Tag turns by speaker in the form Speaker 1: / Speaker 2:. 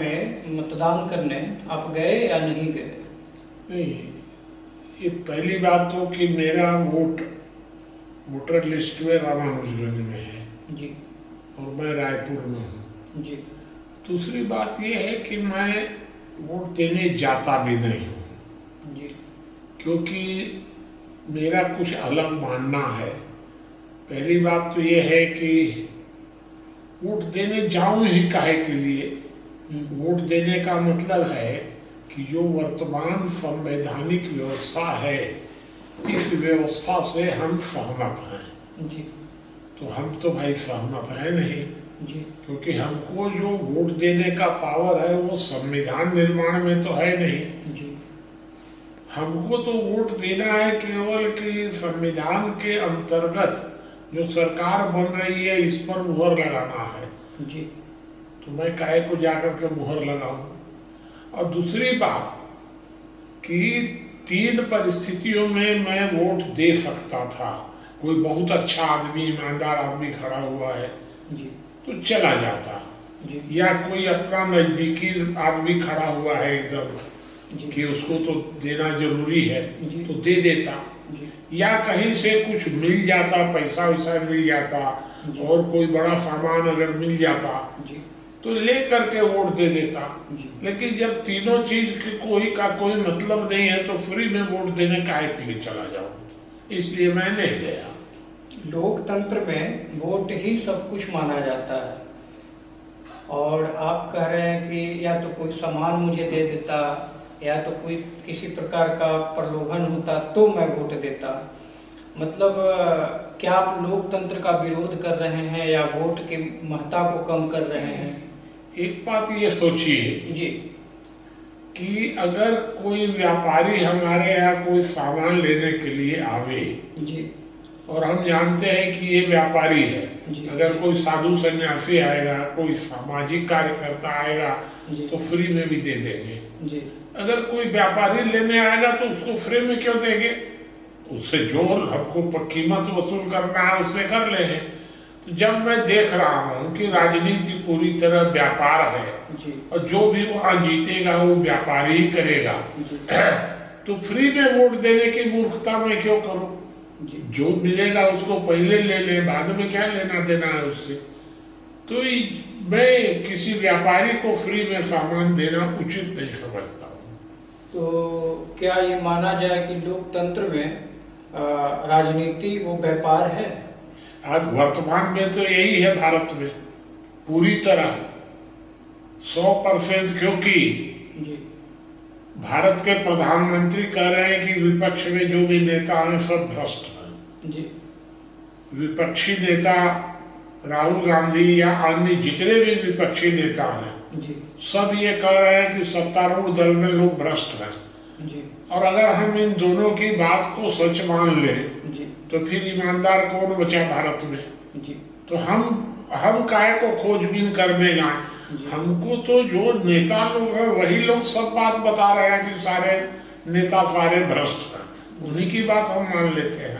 Speaker 1: में मतदान करने आप गए या नहीं गए?
Speaker 2: नहीं, ये पहली बात तो कि मेरा वोट वोटर लिस्ट में रामानुजगंज में है
Speaker 1: जी
Speaker 2: और मैं रायपुर में हूँ।
Speaker 1: जी
Speaker 2: दूसरी बात ये है कि मैं वोट देने जाता भी नहीं हूँ
Speaker 1: जी
Speaker 2: क्योंकि मेरा कुछ अलग मानना है। पहली बात तो ये है कि वोट देने जाऊं ही काहे के लिए। वोट देने का मतलब है कि जो वर्तमान संवैधानिक व्यवस्था है इस व्यवस्था से हम सहमत हैं।
Speaker 1: जी
Speaker 2: तो हम तो भाई सहमत है नहीं,
Speaker 1: जी
Speaker 2: क्योंकि हमको जो वोट देने का पावर है वो संविधान निर्माण में तो है नहीं।
Speaker 1: जी
Speaker 2: हमको तो वोट देना है केवल कि संविधान के अंतर्गत जो सरकार बन रही है इस पर मुहर लगाना है।
Speaker 1: जी
Speaker 2: तो मैं काहे को जाकर के मुहर लगाऊं। और दूसरी बात कि 3 परिस्थितियों में मैं वोट दे सकता था। कोई बहुत अच्छा आदमी, ईमानदार आदमी खड़ा हुआ है
Speaker 1: जी
Speaker 2: तो चला जाता,
Speaker 1: जी
Speaker 2: या कोई अपना नजदीकी आदमी खड़ा हुआ है एकदम
Speaker 1: जी
Speaker 2: कि उसको तो देना जरूरी है
Speaker 1: जी
Speaker 2: तो दे देता,
Speaker 1: जी
Speaker 2: या कहीं से कुछ मिल जाता, पैसा वैसा मिल जाता
Speaker 1: जी
Speaker 2: और कोई बड़ा सामान अगर मिल जाता
Speaker 1: जी
Speaker 2: तो ले करके वोट दे देता।
Speaker 1: जी
Speaker 2: लेकिन जब तीनों चीज की कोई मतलब नहीं है तो फ्री में वोट देने काहे के लिए चला जाऊं, इसलिए मैं नहीं गया।
Speaker 1: लोकतंत्र में वोट ही सब कुछ माना जाता है और आप कह रहे हैं कि या तो कोई सामान मुझे दे देता या तो कोई किसी प्रकार का प्रलोभन होता तो मैं वोट देता। मतलब क्या आप लोकतंत्र का विरोध कर रहे हैं या वोट के महत्ता को कम कर रहे हैं?
Speaker 2: एक बात ये सोचिए
Speaker 1: जी
Speaker 2: कि अगर कोई व्यापारी हमारे यहाँ कोई सामान लेने के लिए आवे
Speaker 1: जी
Speaker 2: और हम जानते हैं कि ये व्यापारी है,
Speaker 1: जी
Speaker 2: अगर कोई साधु सन्यासी आएगा, कोई सामाजिक कार्यकर्ता आएगा
Speaker 1: जी
Speaker 2: तो फ्री में भी दे देंगे।
Speaker 1: जी
Speaker 2: अगर कोई व्यापारी लेने आएगा तो उसको फ्री में क्यों देंगे? उससे जो हमको कीमत वसूल करना है उससे कर लेंगे। तो जब मैं देख रहा हूँ कि राजनीति पूरी तरह व्यापार है
Speaker 1: जी
Speaker 2: और जो भी वहाँ जीतेगा वो व्यापारी ही करेगा,
Speaker 1: जी
Speaker 2: तो फ्री में वोट देने की मूर्खता मैं क्यों करूँ?
Speaker 1: जी
Speaker 2: जो मिलेगा उसको पहले ले ले, बाद में क्या लेना देना है उससे। तो मैं किसी व्यापारी को फ्री में सामान देना उचित नहीं समझता हूँ।
Speaker 1: तो क्या ये माना जाए कि लोकतंत्र में राजनीति वो व्यापार है?
Speaker 2: आज वर्तमान में तो यही है भारत में पूरी तरह 100%, क्योंकि
Speaker 1: जी
Speaker 2: भारत के प्रधानमंत्री कह रहे हैं कि विपक्ष में जो भी नेता हैं सब भ्रष्ट हैं।
Speaker 1: जी
Speaker 2: विपक्षी नेता राहुल गांधी या अन्य जितने भी विपक्षी नेता हैं
Speaker 1: जी
Speaker 2: सब ये कह रहे हैं कि सत्तारूढ़ दल में लोग भ्रष्ट हैं।
Speaker 1: जी
Speaker 2: और अगर हम इन दोनों की बात को सच मान लें
Speaker 1: जी
Speaker 2: तो फिर ईमानदार कौन बचा भारत में?
Speaker 1: जी
Speaker 2: तो हम काहे को खोजबीन करने जाएं? हमको तो जो नेता लोग हैं वही लोग सब बात बता रहे हैं कि सारे नेता सारे भ्रष्ट हैं, उन्हीं की बात हम मान लेते हैं।